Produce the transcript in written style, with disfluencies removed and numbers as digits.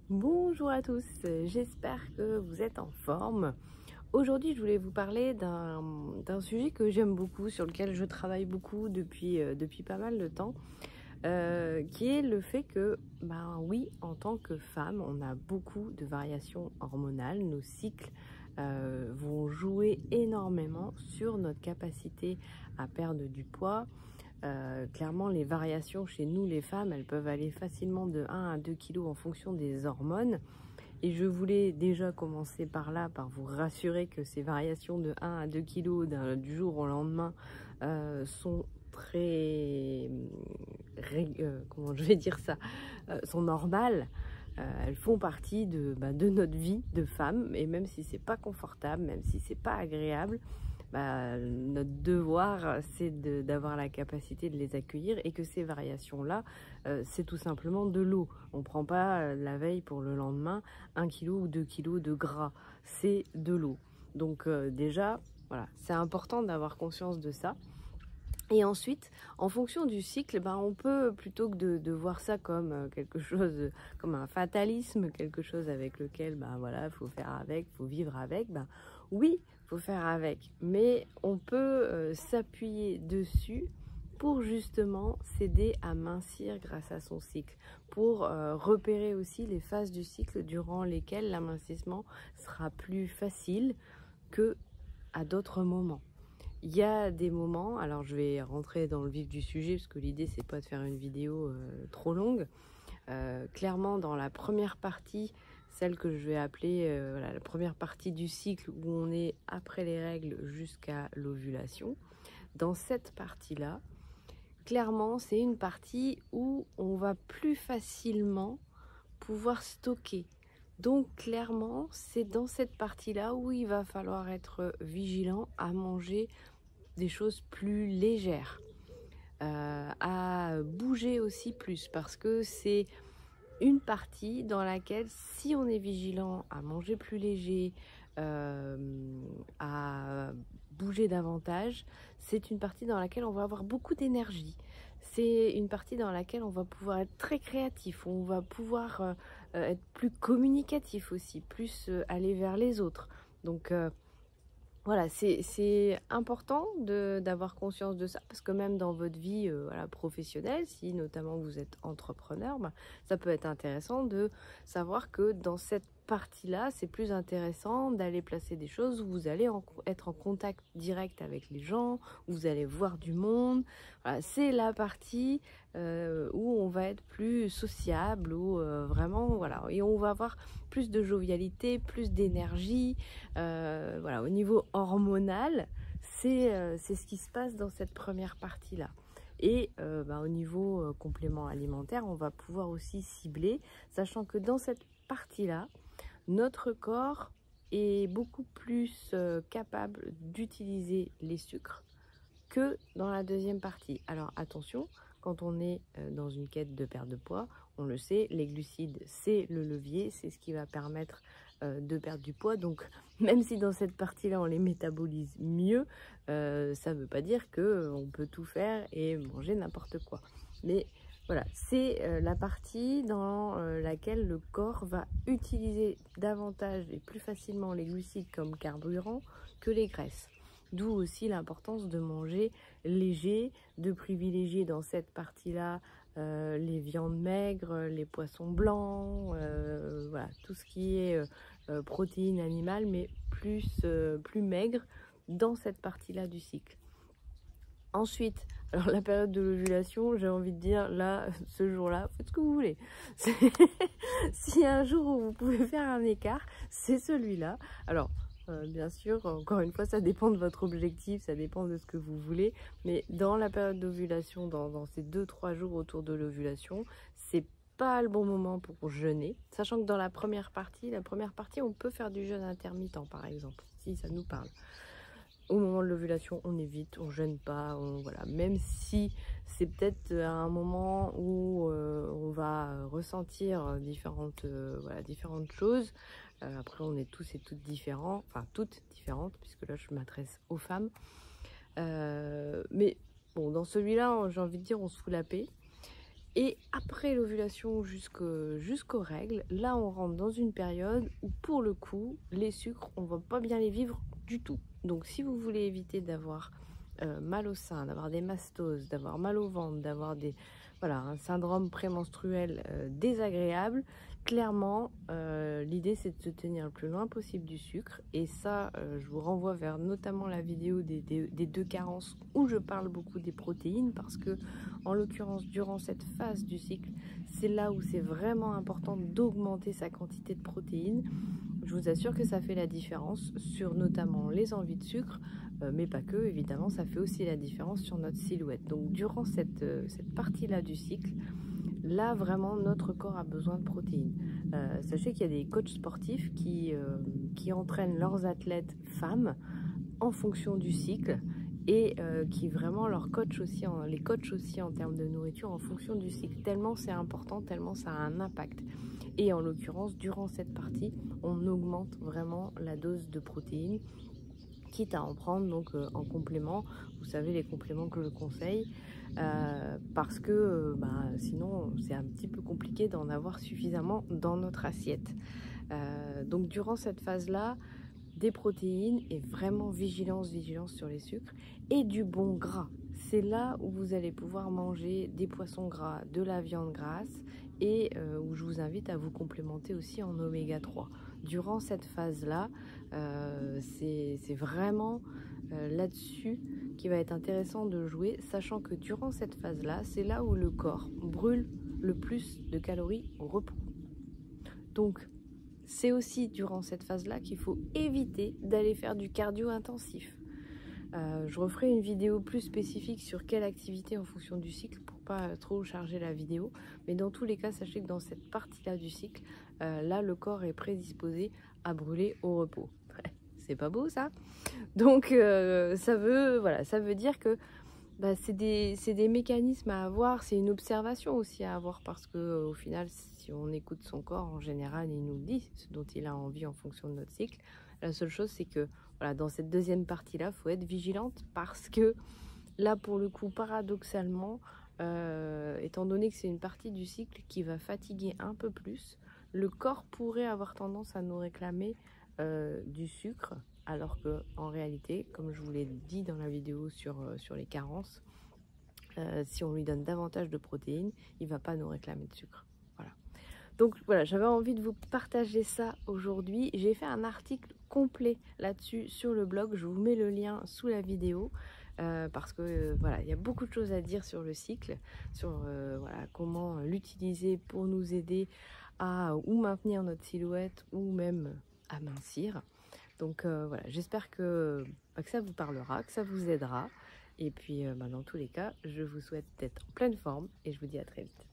Bonjour à tous, j'espère que vous êtes en forme. Aujourd'hui, je voulais vous parler d'un sujet que j'aime beaucoup, sur lequel je travaille beaucoup depuis pas mal de temps, qui est le fait que, ben oui, en tant que femme, on a beaucoup de variations hormonales. Nos cycles vont jouer énormément sur notre capacité à perdre du poids. Clairement, les variations chez nous, les femmes, elles peuvent aller facilement de 1 à 2 kilos en fonction des hormones. Et je voulais déjà commencer par là, par vous rassurer que ces variations de 1 à 2 kilos du jour au lendemain sont très, comment je vais dire ça, sont normales. Elles font partie de notre vie de femme, et même si c'est pas confortable, même si c'est pas agréable, notre devoir, c'est d'avoir la capacité de les accueillir, et que ces variations-là, c'est tout simplement de l'eau. On ne prend pas la veille pour le lendemain 1 kg ou 2 kilos de gras, c'est de l'eau. Donc déjà, voilà, c'est important d'avoir conscience de ça. Et ensuite, en fonction du cycle, on peut, plutôt que de voir ça comme quelque chose, comme un fatalisme, quelque chose avec lequel, voilà, faut faire avec, faut vivre avec, oui, faut faire avec, mais on peut s'appuyer dessus pour justement s'aider à mincir grâce à son cycle, pour repérer aussi les phases du cycle durant lesquelles l'amincissement sera plus facile que à d'autres moments. Il y a des moments, alors je vais rentrer dans le vif du sujet parce que l'idée c'est pas de faire une vidéo trop longue. Clairement, dans la première partie, celle que je vais appeler voilà, la première partie du cycle, où on est après les règles jusqu'à l'ovulation, dans cette partie-là, clairement c'est une partie où on va plus facilement pouvoir stocker. Donc clairement, c'est dans cette partie-là où il va falloir être vigilant à manger des choses plus légères, à bouger aussi plus, parce que c'est une partie dans laquelle, si on est vigilant à manger plus léger, à bouger davantage, c'est une partie dans laquelle on va avoir beaucoup d'énergie. C'est une partie dans laquelle on va pouvoir être très créatif, on va pouvoir être plus communicatif aussi, plus aller vers les autres. Donc voilà, c'est important d'avoir conscience de ça, parce que même dans votre vie voilà, professionnelle, si notamment vous êtes entrepreneur, ça peut être intéressant de savoir que dans cette partie-là, c'est plus intéressant d'aller placer des choses où vous allez être en contact direct avec les gens, où vous allez voir du monde. Voilà, c'est la partie où on va être plus sociable, où vraiment, voilà, et on va avoir plus de jovialité, plus d'énergie. Voilà, au niveau hormonal, c'est ce qui se passe dans cette première partie-là. Et au niveau complément alimentaire, on va pouvoir aussi cibler, sachant que dans cette partie-là, notre corps est beaucoup plus capable d'utiliser les sucres que dans la deuxième partie. Alors attention, quand on est dans une quête de perte de poids, on le sait, les glucides, c'est le levier, c'est ce qui va permettre de perdre du poids. Donc même si dans cette partie-là, on les métabolise mieux, ça ne veut pas dire qu'on peut tout faire et manger n'importe quoi. Mais voilà, c'est la partie dans laquelle le corps va utiliser davantage et plus facilement les glucides comme carburant que les graisses. D'où aussi l'importance de manger léger, de privilégier dans cette partie-là les viandes maigres, les poissons blancs, voilà, tout ce qui est protéines animales, mais plus maigre dans cette partie-là du cycle. Ensuite, alors la période de l'ovulation, j'ai envie de dire, là, ce jour-là, faites ce que vous voulez. S'il y a un jour où vous pouvez faire un écart, c'est celui-là. Alors, bien sûr, encore une fois, ça dépend de votre objectif, ça dépend de ce que vous voulez. Mais dans la période d'ovulation, dans ces 2-3 jours autour de l'ovulation, c'est pas le bon moment pour jeûner. Sachant que dans la première partie, on peut faire du jeûne intermittent, par exemple, si ça nous parle. Au moment de l'ovulation, on évite, on jeûne pas, voilà. Même si c'est peut-être un moment où on va ressentir différentes choses. Après, on est tous et toutes différents, enfin toutes différentes, puisque là, je m'adresse aux femmes. Mais bon, dans celui-là, j'ai envie de dire, on se fout la paix. Et après l'ovulation jusqu'aux règles, là on rentre dans une période où pour le coup, les sucres, on ne va pas bien les vivre du tout. Donc si vous voulez éviter d'avoir mal au sein, d'avoir des mastoses, d'avoir mal au ventre, d'avoir un syndrome prémenstruel désagréable, clairement, l'idée c'est de se tenir le plus loin possible du sucre. Et ça, je vous renvoie vers notamment la vidéo des 2 carences où je parle beaucoup des protéines, parce que en l'occurrence, durant cette phase du cycle, c'est là où c'est vraiment important d'augmenter sa quantité de protéines. Je vous assure que ça fait la différence sur notamment les envies de sucre, mais pas que, évidemment, ça fait aussi la différence sur notre silhouette. Donc durant cette partie-là du cycle, là vraiment notre corps a besoin de protéines. Sachez qu'il y a des coachs sportifs qui entraînent leurs athlètes femmes en fonction du cycle, et qui vraiment les coachent aussi en termes de nourriture en fonction du cycle, tellement c'est important, tellement ça a un impact. Et en l'occurrence, durant cette partie, on augmente vraiment la dose de protéines, quitte à en prendre donc en complément. Vous savez, les compléments que je conseille, parce que sinon c'est un petit peu compliqué d'en avoir suffisamment dans notre assiette. Donc durant cette phase-là, des protéines et vraiment vigilance sur les sucres, et du bon gras. C'est là où vous allez pouvoir manger des poissons gras, de la viande grasse, et où je vous invite à vous complémenter aussi en oméga 3. Durant cette phase-là, c'est vraiment là-dessus qui va être intéressant de jouer, sachant que durant cette phase-là, c'est là où le corps brûle le plus de calories au repos. Donc, c'est aussi durant cette phase-là qu'il faut éviter d'aller faire du cardio intensif. Je referai une vidéo plus spécifique sur quelle activité en fonction du cycle pour pas trop charger la vidéo. Mais dans tous les cas, sachez que dans cette partie-là du cycle, là, le corps est prédisposé à brûler au repos. C'est pas beau ça? Donc, ça veut dire que c'est des mécanismes à avoir, c'est une observation aussi à avoir, parce que au final, si on écoute son corps, en général, il nous dit ce dont il a envie en fonction de notre cycle. La seule chose, c'est que dans cette deuxième partie-là, il faut être vigilante, parce que là, pour le coup, paradoxalement, étant donné que c'est une partie du cycle qui va fatiguer un peu plus, le corps pourrait avoir tendance à nous réclamer du sucre, alors que en réalité, comme je vous l'ai dit dans la vidéo sur les carences, si on lui donne davantage de protéines, il ne va pas nous réclamer de sucre. Voilà. Donc voilà, j'avais envie de vous partager ça aujourd'hui. J'ai fait un article complet là-dessus sur le blog, je vous mets le lien sous la vidéo. Parce que il y a beaucoup de choses à dire sur le cycle, sur comment l'utiliser pour nous aider à ou maintenir notre silhouette ou même amincir. Donc j'espère que ça vous parlera, que ça vous aidera. Et puis dans tous les cas, je vous souhaite d'être en pleine forme et je vous dis à très vite.